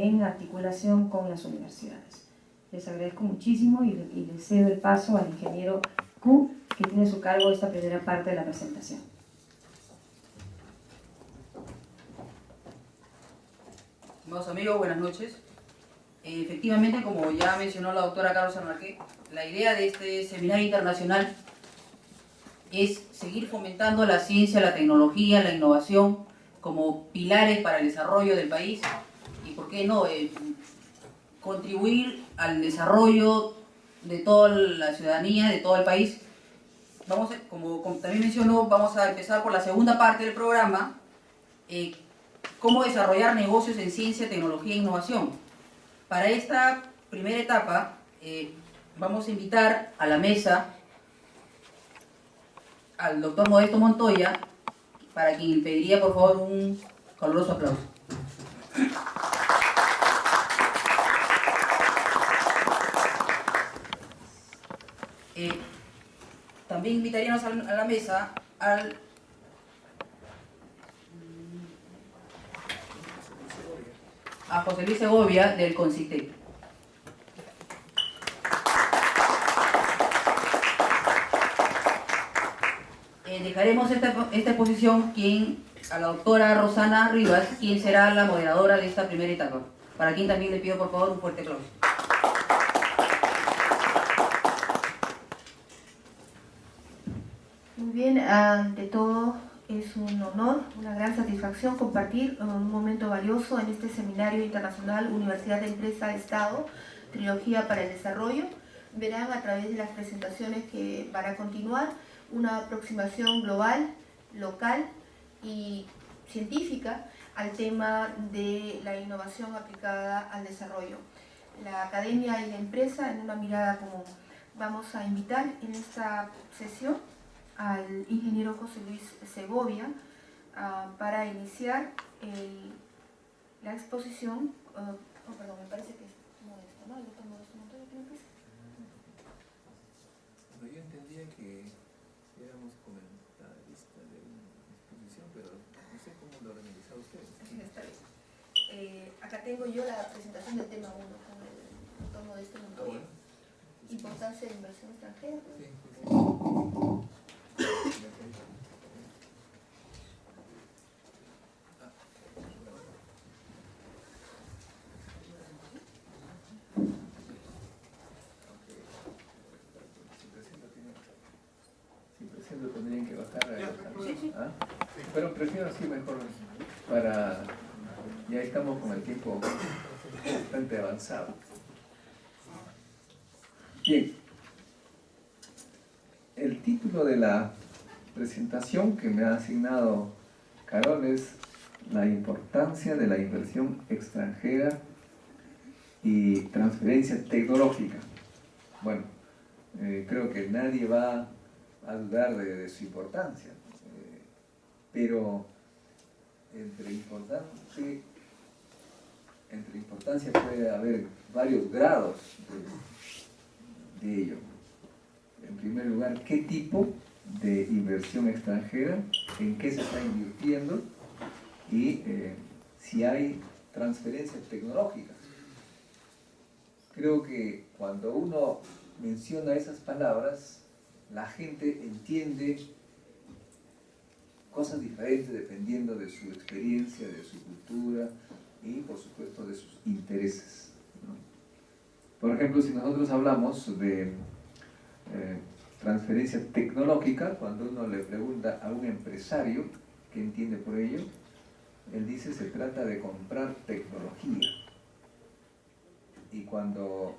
en articulación con las universidades. Les agradezco muchísimo y les cedo el paso al ingeniero Q, que tiene a su cargo esta primera parte de la presentación. Estimados amigos, buenas noches. Efectivamente, como ya mencionó la doctora Carlos San Marqué, la idea de este seminario internacional es seguir fomentando la ciencia, la tecnología, la innovación como pilares para el desarrollo del país y, ¿por qué no?, contribuir al desarrollo de toda la ciudadanía, de todo el país. Vamos a, como también mencionó, vamos a empezar por la segunda parte del programa, cómo desarrollar negocios en ciencia, tecnología e innovación. Para esta primera etapa vamos a invitar a la mesa al doctor Modesto Montoya, para quien le pediría por favor un caluroso aplauso. También invitaríamos a la mesa a José Luis Segovia del CONCITEC. Dejaremos esta exposición a la doctora Rosana Rivas, quien será la moderadora de esta primera etapa, para quien también le pido por favor un fuerte aplauso. Muy bien, ante todo es un honor, una gran satisfacción compartir un momento valioso en este seminario internacional Universidad de Empresa Estado, Trilogía para el Desarrollo. Verán a través de las presentaciones que van a continuar una aproximación global, local y científica al tema de la innovación aplicada al desarrollo. La academia y la empresa en una mirada común. Vamos a invitar en esta sesión al ingeniero José Luis Segovia para iniciar la exposición. Perdón, me parece que es Modesto, ¿no? El doctor Modesto Montoya, ¿qué me parece? Bueno, yo entendía que éramos comentarista de una exposición, pero no sé cómo lo organizado ustedes. Está bien. Acá tengo yo la presentación del tema 1 con el doctor Modesto Montoya. Bueno. Importancia de inversión extranjera. Sí, sí, sí. Tendrían que bajar pero prefiero así mejor para ya estamos con el tiempo bastante avanzado. Bien, el título de la presentación que me ha asignado Carol es la importancia de la inversión extranjera y transferencia tecnológica. Bueno, creo que nadie va a dudar de su importancia, pero entre importancia puede haber varios grados de ello. En primer lugar, ¿qué tipo de inversión extranjera? ¿En qué se está invirtiendo? Y si hay transferencias tecnológicas. Creo que cuando uno menciona esas palabras, la gente entiende cosas diferentes dependiendo de su experiencia, de su cultura y, por supuesto, de sus intereses, ¿no? Por ejemplo, si nosotros hablamos de transferencia tecnológica, cuando uno le pregunta a un empresario qué entiende por ello, él dice se trata de comprar tecnología. Y cuando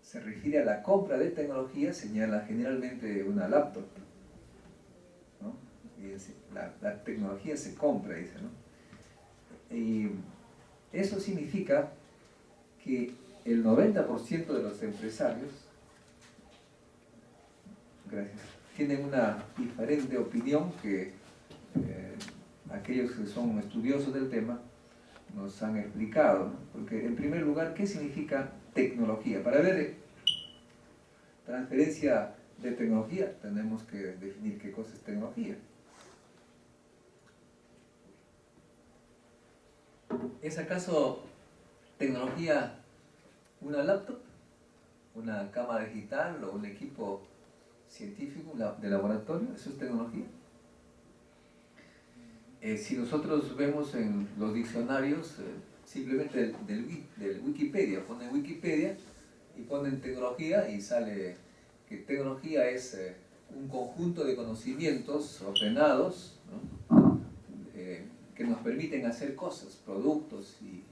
se refiere a la compra de tecnología, señala generalmente una laptop, ¿no? Y la tecnología se compra, dice, ¿no? Y eso significa que el 90% de los empresarios, tienen una diferente opinión que aquellos que son estudiosos del tema nos han explicado, ¿no? Porque en primer lugar, ¿qué significa tecnología? Para ver transferencia de tecnología tenemos que definir qué cosa es tecnología. ¿Es acaso tecnología una laptop, una cámara digital o un equipo científico de laboratorio? ¿Eso es tecnología? Si nosotros vemos en los diccionarios, simplemente del Wikipedia, ponen Wikipedia y ponen tecnología y sale que tecnología es un conjunto de conocimientos ordenados, ¿no? Que nos permiten hacer cosas, productos y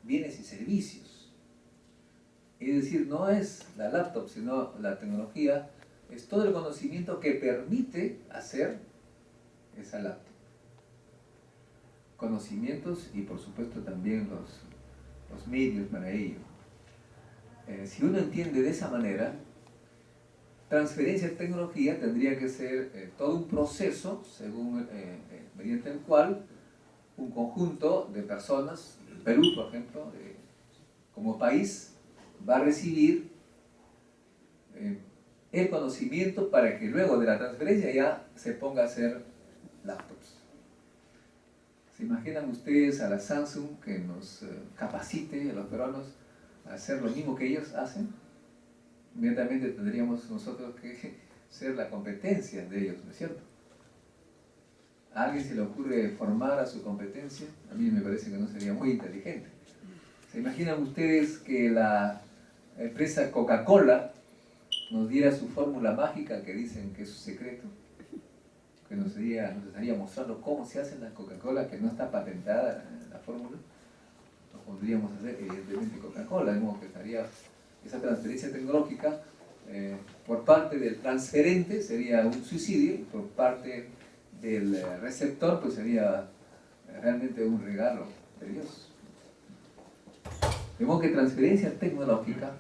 bienes y servicios. Es decir, no es la laptop, sino la tecnología, es todo el conocimiento que permite hacer esa laptop. Conocimientos y por supuesto también los medios para ello. Si uno entiende de esa manera, transferencia de tecnología tendría que ser todo un proceso mediante el cual un conjunto de personas, Perú por ejemplo, como país, va a recibir el conocimiento para que luego de la transferencia ya se ponga a hacer laptops. ¿Se imaginan ustedes a la Samsung que nos capacite a los peruanos a hacer lo mismo que ellos hacen? Inmediatamente tendríamos nosotros que ser la competencia de ellos, ¿no es cierto? ¿A alguien se le ocurre formar a su competencia? A mí me parece que no sería muy inteligente. ¿Se imaginan ustedes que la empresa Coca-Cola nos diera su fórmula mágica que dicen que es su secreto? Que nos estaría mostrando cómo se hace la Coca-Cola, que no está patentada la fórmula. Lo podríamos hacer, evidentemente, Coca-Cola, de modo que estaría esa transferencia tecnológica por parte del transferente sería un suicidio, y por parte del receptor pues sería realmente un regalo de Dios. De modo que transferencia tecnológica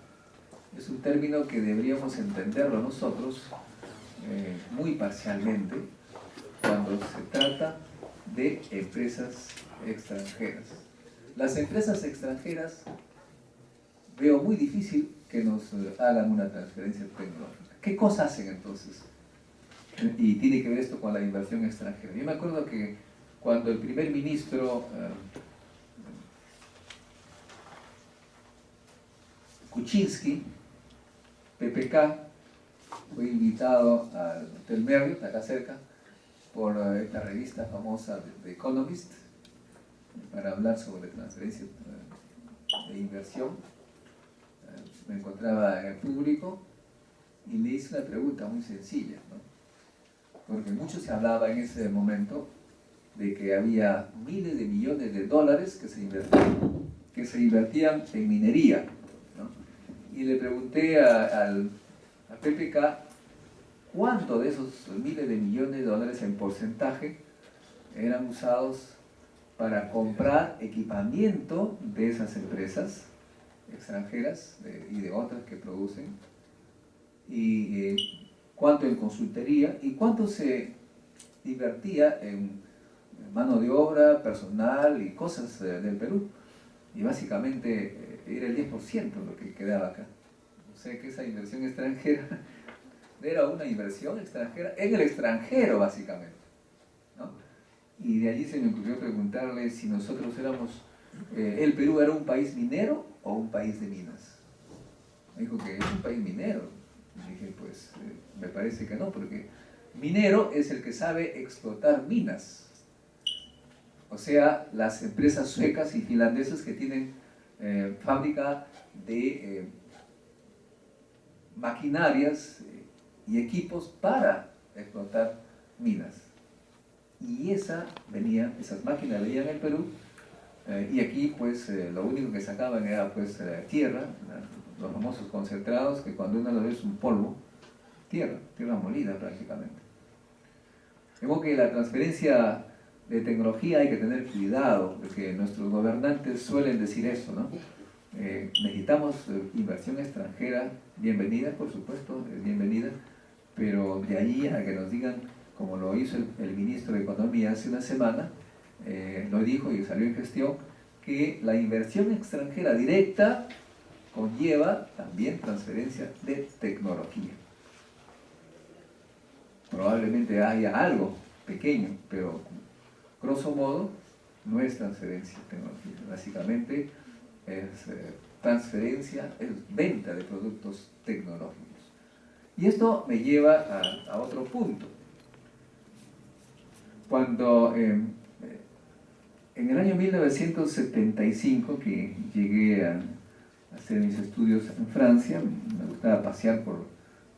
es un término que deberíamos entenderlo nosotros muy parcialmente cuando se trata de empresas extranjeras. Las empresas extranjeras veo muy difícil que nos hagan una transferencia tecnológica. ¿Qué cosas hacen entonces? Y tiene que ver esto con la inversión extranjera. Yo me acuerdo que cuando el primer ministro Kuczynski, PPK, fue invitado al Hotel Marriott, acá cerca, por esta revista famosa The Economist, para hablar sobre transferencia de inversión. Me encontraba en el público y le hice una pregunta muy sencilla, ¿no? Porque mucho se hablaba en ese momento de que había miles de millones de dólares que se invertían en minería, ¿no? Y le pregunté al PPK cuánto de esos miles de millones de dólares en porcentaje eran usados para comprar equipamiento de esas empresas extranjeras y de otras que producen, y cuánto en consultoría y cuánto se invertía en mano de obra, personal y cosas del Perú. Y básicamente era el 10% lo que quedaba acá. O sea que esa inversión extranjera era una inversión extranjera en el extranjero básicamente, ¿no? Y de allí se me ocurrió preguntarle si nosotros éramos, el Perú era un país minero o un país de minas. Me dijo que es un país minero. Y dije, pues me parece que no, porque minero es el que sabe explotar minas. O sea, las empresas suecas y finlandesas que tienen fábrica de maquinarias y equipos para explotar minas. Y esas máquinas venían en Perú, y aquí pues lo único que sacaban era pues tierra, los famosos concentrados, que cuando uno lo ve es un polvo, tierra molida prácticamente. De modo que la transferencia de tecnología hay que tener cuidado, porque nuestros gobernantes suelen decir eso, ¿no? Necesitamos inversión extranjera, bienvenida, por supuesto, bienvenida, pero de ahí a que nos digan, como lo hizo el ministro de Economía hace una semana, lo dijo y salió en gestión, que la inversión extranjera directa conlleva también transferencia de tecnología. Probablemente haya algo pequeño, pero grosso modo no es transferencia tecnológica, básicamente es transferencia, es venta de productos tecnológicos. Y esto me lleva a otro punto. Cuando en el año 1975, que llegué a hacer mis estudios en Francia, me gustaba pasear por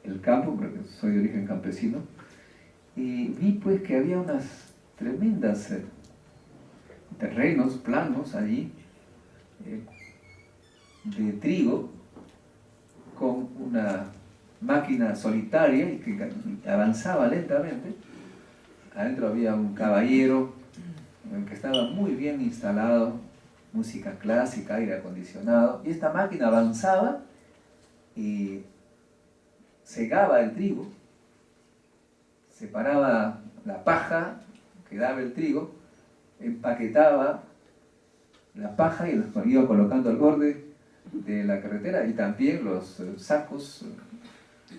el campo, porque soy de origen campesino, y vi pues que había unas tremendas terrenos planos allí, de trigo, con una máquina solitaria y que avanzaba lentamente. Adentro había un caballero que estaba muy bien instalado, música clásica, aire acondicionado, y esta máquina avanzaba y segaba el trigo, separaba la paja que daba el trigo, empaquetaba la paja y los iba colocando al borde de la carretera, y también los sacos,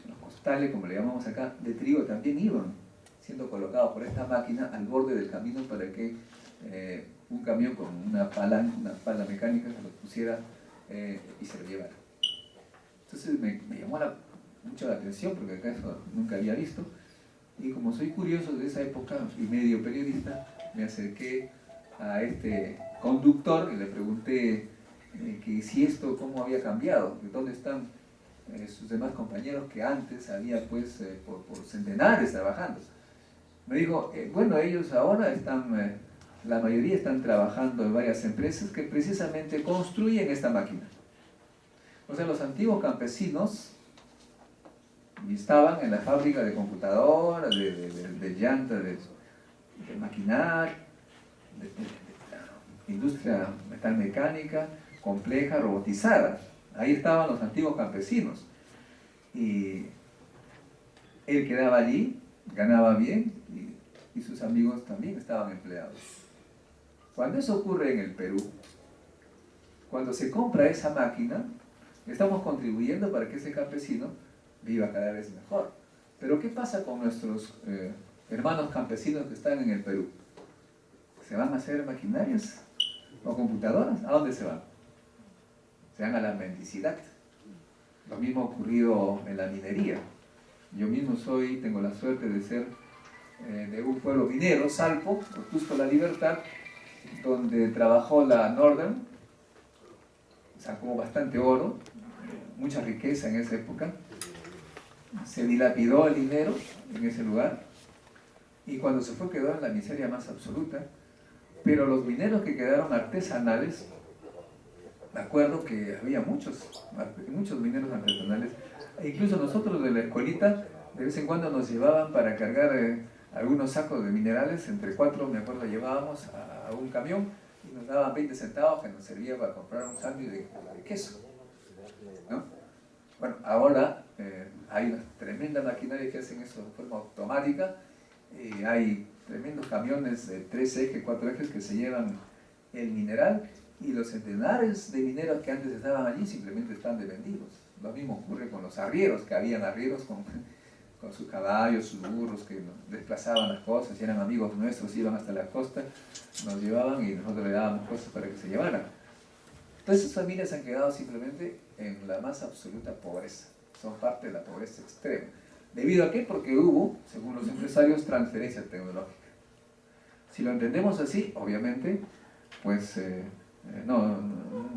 los costales, como le llamamos acá, de trigo también iban siendo colocados por esta máquina al borde del camino para que un camión con una pala mecánica se lo pusiera y se lo llevara. Entonces me llamó mucho la atención, porque acá eso nunca había visto, y como soy curioso de esa época y medio periodista, me acerqué a este conductor y le pregunté que si esto cómo había cambiado, que dónde están sus demás compañeros que antes había pues por centenares trabajando. Me dijo, bueno, ellos ahora están, la mayoría están trabajando en varias empresas que precisamente construyen esta máquina. O sea, los antiguos campesinos estaban en la fábrica de computadoras, de llantas, de maquinaria, de industria metalmecánica compleja, robotizada. Ahí estaban los antiguos campesinos. Y él quedaba allí, ganaba bien, y sus amigos también estaban empleados. Cuando eso ocurre en el Perú, cuando se compra esa máquina, estamos contribuyendo para que ese campesino viva cada vez mejor. Pero ¿qué pasa con nuestros hermanos campesinos que están en el Perú? ¿Se van a hacer maquinarias o computadoras? ¿A dónde se van? Se van a la mendicidad. Lo mismo ha ocurrido en la minería. Yo mismo tengo la suerte de ser de un pueblo minero, Salpo, Cusco La Libertad, donde trabajó la Northern, sacó bastante oro, mucha riqueza en esa época. Se dilapidó el dinero en ese lugar, y cuando se fue quedó en la miseria más absoluta. Pero los mineros que quedaron artesanales, me acuerdo que había muchos mineros artesanales, e incluso nosotros de la escuelita de vez en cuando nos llevaban para cargar algunos sacos de minerales, entre 4 me acuerdo llevábamos a un camión, y nos daban 20 centavos que nos servía para comprar un sándwich de queso, ¿no? Bueno, ahora hay una tremenda maquinaria que hacen eso de forma automática, hay tremendos camiones de 3 ejes, 4 ejes que se llevan el mineral, y los centenares de mineros que antes estaban allí simplemente están vendidos. Lo mismo ocurre con los arrieros, que habían arrieros con sus caballos, sus burros, que desplazaban las cosas, y eran amigos nuestros, iban hasta la costa, nos llevaban y nosotros le dábamos cosas para que se llevaran. Todas esas familias han quedado simplemente en la más absoluta pobreza, son parte de la pobreza extrema. ¿Debido a qué? Porque hubo, según los empresarios, transferencia tecnológica. Si lo entendemos así, obviamente, pues no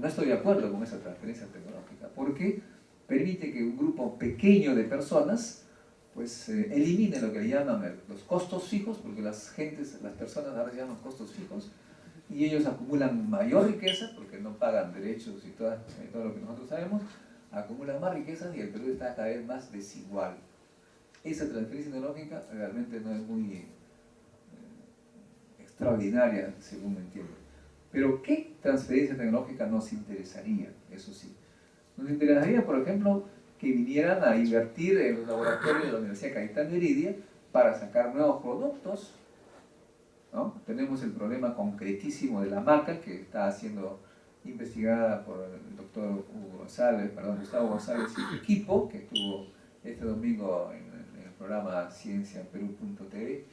estoy de acuerdo con esa transferencia tecnológica, porque permite que un grupo pequeño de personas pues elimine lo que le llaman los costos fijos, porque las personas ahora se llaman costos fijos, y ellos acumulan mayor riqueza, porque no pagan derechos y todo lo que nosotros sabemos, acumulan más riquezas, y el Perú está cada vez más desigual. Esa transferencia tecnológica realmente no es muy extraordinaria, según me entiendo. Pero ¿qué transferencia tecnológica nos interesaría? Eso sí. Nos interesaría, por ejemplo, que vinieran a invertir en los laboratorios de la Universidad Cayetano Heredia para sacar nuevos productos, ¿no? Tenemos el problema concretísimo de la maca, que está siendo investigada por el doctor Gustavo González y su equipo, que estuvo este domingo en el programa cienciaperú.tv,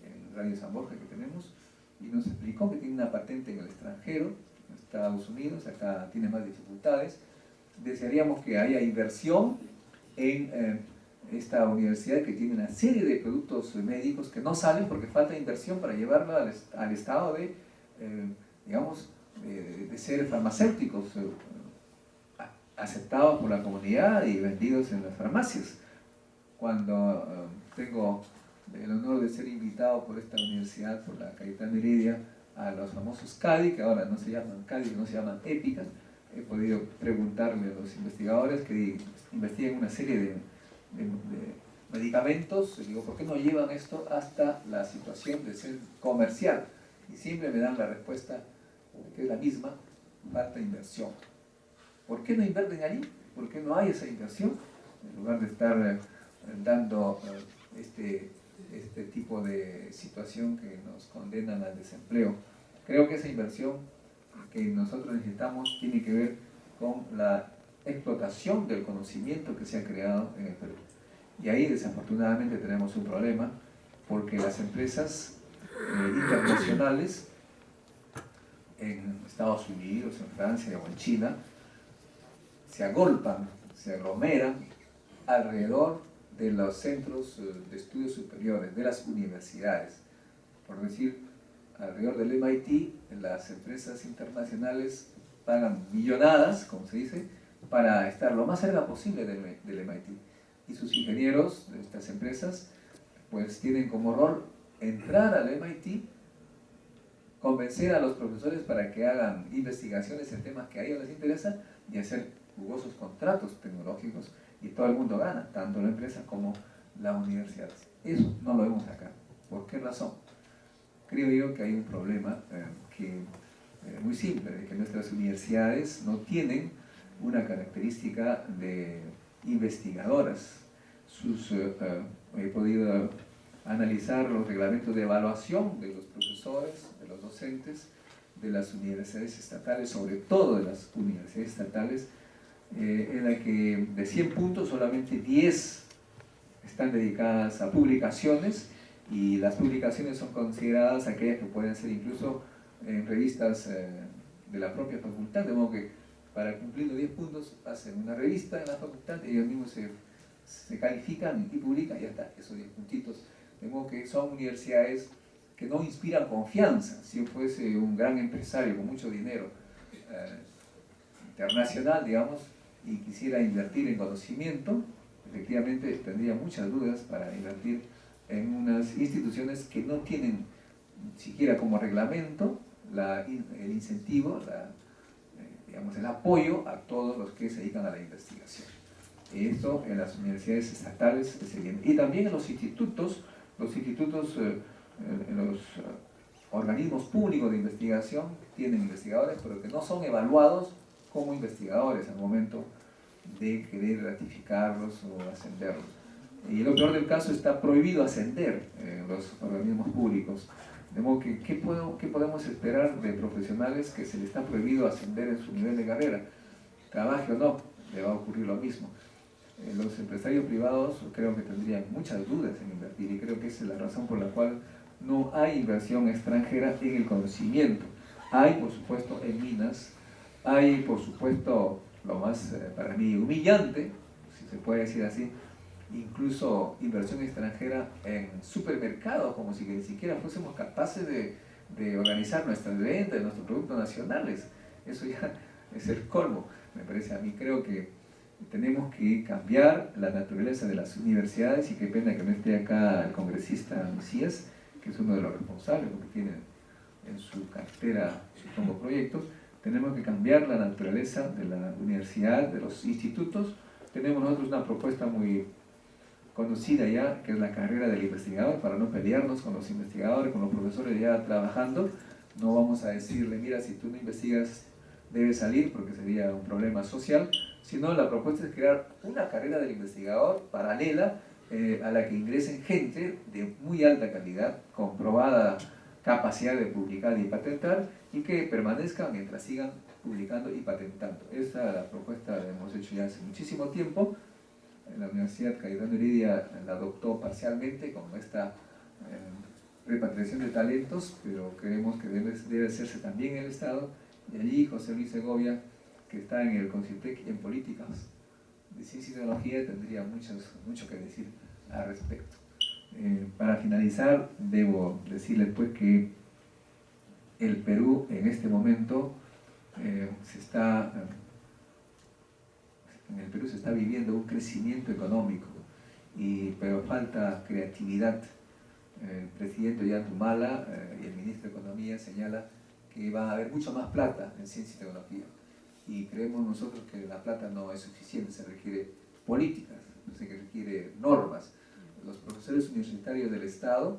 en Radio San Borja que tenemos, y nos explicó que tiene una patente en el extranjero, en Estados Unidos, acá tiene más dificultades. Desearíamos que haya inversión en esta universidad que tiene una serie de productos médicos que no salen porque falta inversión para llevarlo al estado de, digamos, de ser farmacéuticos aceptados por la comunidad y vendidos en las farmacias. Cuando tengo el honor de ser invitado por esta universidad, por la Cayetano Heredia, a los famosos CADI, que ahora no se llaman CADI, no se llaman épicas, he podido preguntarle a los investigadores que investigan una serie de medicamentos, y digo, ¿por qué no llevan esto hasta la situación de ser comercial? Y siempre me dan la respuesta, que es la misma: falta inversión. ¿Por qué no invierten allí? ¿Por qué no hay esa inversión? En lugar de estar dando este tipo de situación que nos condenan al desempleo. Creo que esa inversión que nosotros necesitamos tiene que ver con la explotación del conocimiento que se ha creado en el Perú. Y ahí desafortunadamente tenemos un problema, porque las empresas internacionales en Estados Unidos, en Francia o en China se agolpan, se aglomeran alrededor de los centros de estudios superiores, de las universidades. Por decir, alrededor del MIT, las empresas internacionales pagan millonadas, como se dice, para estar lo más cerca posible del MIT. Y sus ingenieros de estas empresas pues tienen como rol entrar al MIT, convencer a los profesores para que hagan investigaciones en temas que a ellos les interesan y hacer jugosos contratos tecnológicos, y todo el mundo gana, tanto la empresa como la universidad. Eso no lo vemos acá. ¿Por qué razón? Creo yo que hay un problema muy simple, de que nuestras universidades no tienen una característica de investigadoras. He podido analizar los reglamentos de evaluación de los profesores, de los docentes, de las universidades estatales, sobre todo de las universidades estatales, en la que de 100 puntos solamente 10 están dedicadas a publicaciones, y las publicaciones son consideradas aquellas que pueden ser incluso en revistas de la propia facultad, de modo que para cumplir los 10 puntos hacen una revista en la facultad, ellos mismos se califican y publican y ya está, esos 10 puntitos. De modo que son universidades que no inspiran confianza. Si yo fuese un gran empresario con mucho dinero internacional, digamos, y quisiera invertir en conocimiento, efectivamente tendría muchas dudas para invertir en unas instituciones que no tienen siquiera como reglamento el incentivo, digamos, el apoyo a todos los que se dedican a la investigación. Esto en las universidades estatales es evidente. Y también en los institutos, en los organismos públicos de investigación tienen investigadores, pero que no son evaluados como investigadores al momento de querer ratificarlos o ascenderlos. Y lo peor del caso, está prohibido ascender en los organismos públicos. De modo que, ¿qué podemos esperar de profesionales que se les está prohibido ascender en su nivel de carrera? Trabaje o no, le va a ocurrir lo mismo. Los empresarios privados creo que tendrían muchas dudas en invertir, y creo que esa es la razón por la cual no hay inversión extranjera en el conocimiento. Hay, por supuesto, en minas, hay, por supuesto, lo más para mí humillante, si se puede decir así, incluso inversión extranjera en supermercados, como si que ni siquiera fuésemos capaces de organizar nuestras ventas de nuestros productos nacionales. Eso ya es el colmo, me parece a mí. Creo que tenemos que cambiar la naturaleza de las universidades, y qué pena que no esté acá el congresista Mesías, que es uno de los responsables, porque tiene en su cartera, supongo, proyectos. Tenemos que cambiar la naturaleza de la universidad, de los institutos. Tenemos nosotros una propuesta muy conocida ya, que es la carrera del investigador, para no pelearnos con los investigadores, con los profesores ya trabajando. No vamos a decirle, mira, si tú no investigas debes salir, porque sería un problema social, sino la propuesta es crear una carrera del investigador paralela a la que ingresen gente de muy alta calidad, comprobada capacidad de publicar y patentar, y que permanezcan mientras sigan publicando y patentando. Esa es la propuesta que hemos hecho ya hace muchísimo tiempo. La Universidad Cayetano Heredia la adoptó parcialmente con esta repatriación de talentos, pero creemos que debe hacerse también en el Estado. Y allí José Luis Segovia, que está en el Concitec en políticas de ciencia y tecnología, tendría mucho que decir al respecto. Para finalizar, debo decirles pues que el Perú en este momento en el Perú se está viviendo un crecimiento económico, pero falta creatividad. El presidente Ollanta Humala y el ministro de Economía señala que va a haber mucho más plata en ciencia y tecnología. Y creemos nosotros que la plata no es suficiente, se requiere políticas, se requiere normas. Los profesores universitarios del Estado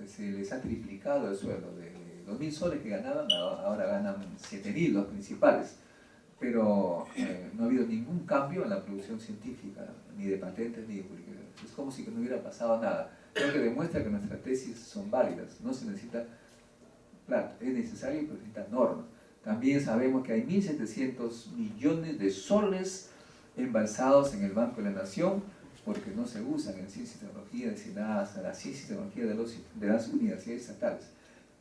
se les ha triplicado el sueldo, de 2.000 soles que ganaban, ahora ganan 7.000 los principales. Pero no ha habido ningún cambio en la producción científica, ni de patentes ni de publicaciones. Es como si no hubiera pasado nada. Creo que demuestra que nuestras tesis son válidas, no se necesita plata, es necesario, pero necesita normas. También sabemos que hay 1.700 millones de soles embalsados en el Banco de la Nación porque no se usan en ciencia y tecnología destinadas a la ciencia y tecnología de las universidades estatales.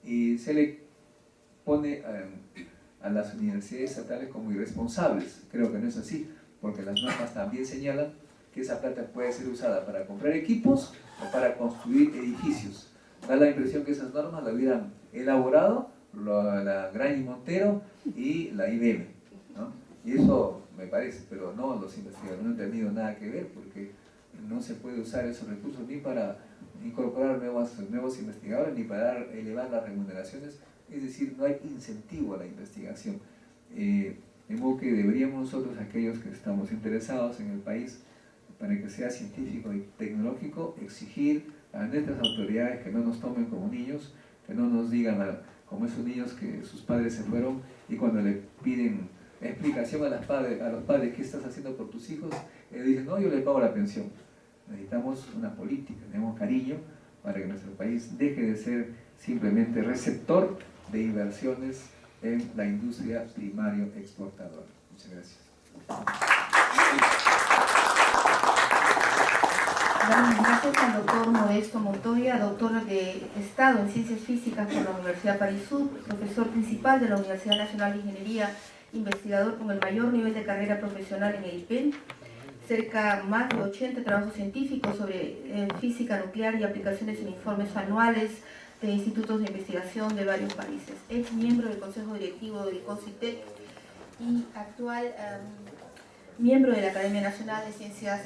Y se le pone a las universidades estatales como irresponsables. Creo que no es así, porque las normas también señalan que esa plata puede ser usada para comprar equipos o para construir edificios. Da la impresión que esas normas la hubieran elaborado la Graña y Montero y la IBM, ¿no? Y eso me parece, pero no, los investigadores no han tenido nada que ver, porque no se puede usar esos recursos ni para incorporar nuevos investigadores, ni para elevar las remuneraciones, es decir, no hay incentivo a la investigación. De modo que deberíamos nosotros, aquellos que estamos interesados en el país, para que sea científico y tecnológico, exigir a nuestras autoridades que no nos tomen como niños, que no nos digan como esos niños que sus padres se fueron y cuando le piden explicación a los padres qué estás haciendo por tus hijos, dicen, no, yo le pago la pensión. Necesitamos una política, tenemos cariño para que nuestro país deje de ser simplemente receptor de inversiones en la industria primario exportadora. Muchas gracias. Gracias al doctor Modesto Montoya, doctor de Estado en Ciencias Físicas por la Universidad París Sur, profesor principal de la Universidad Nacional de Ingeniería, investigador con el mayor nivel de carrera profesional en el IPEN, más de 80 trabajos científicos sobre física nuclear y aplicaciones en informes anuales de institutos de investigación de varios países. Es miembro del Consejo Directivo del CONCITEC y actual miembro de la Academia Nacional de Ciencias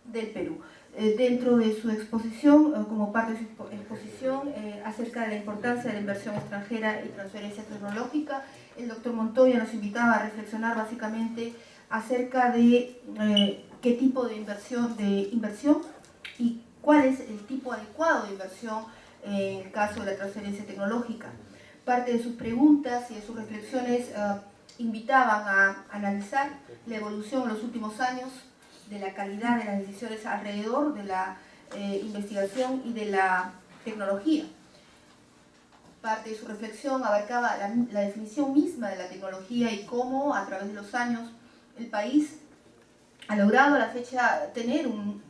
del Perú. Dentro de su exposición, como parte de su exposición acerca de la importancia de la inversión extranjera y transferencia tecnológica, el doctor Montoya nos invitaba a reflexionar básicamente acerca de qué tipo de inversión y cuál es el tipo adecuado de inversión en el caso de la transferencia tecnológica. Parte de sus preguntas y de sus reflexiones invitaban a analizar la evolución en los últimos años de la calidad de las decisiones alrededor de la investigación y de la tecnología. Parte de su reflexión abarcaba la definición misma de la tecnología y cómo a través de los años el país ha logrado a la fecha tener un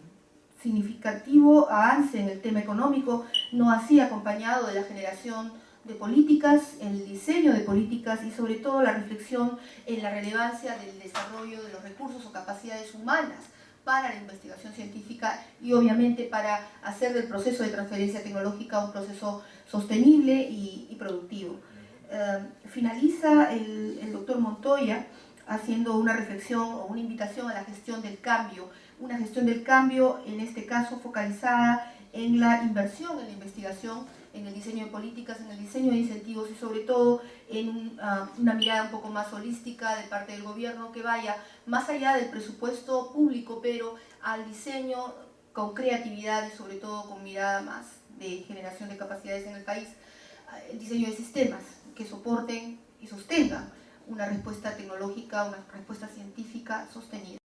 significativo avance en el tema económico, no así acompañado de la generación de políticas, el diseño de políticas y sobre todo la reflexión en la relevancia del desarrollo de los recursos o capacidades humanas para la investigación científica y obviamente para hacer del proceso de transferencia tecnológica un proceso sostenible y productivo. Finaliza el doctor Montoya haciendo una reflexión o una invitación a la gestión del cambio, una gestión del cambio en este caso focalizada en la inversión en la investigación, en el diseño de políticas, en el diseño de incentivos y sobre todo en una mirada un poco más holística de parte del gobierno que vaya más allá del presupuesto público, pero al diseño con creatividad y sobre todo con mirada más de generación de capacidades en el país, el diseño de sistemas que soporten y sostengan una respuesta tecnológica, una respuesta científica sostenida.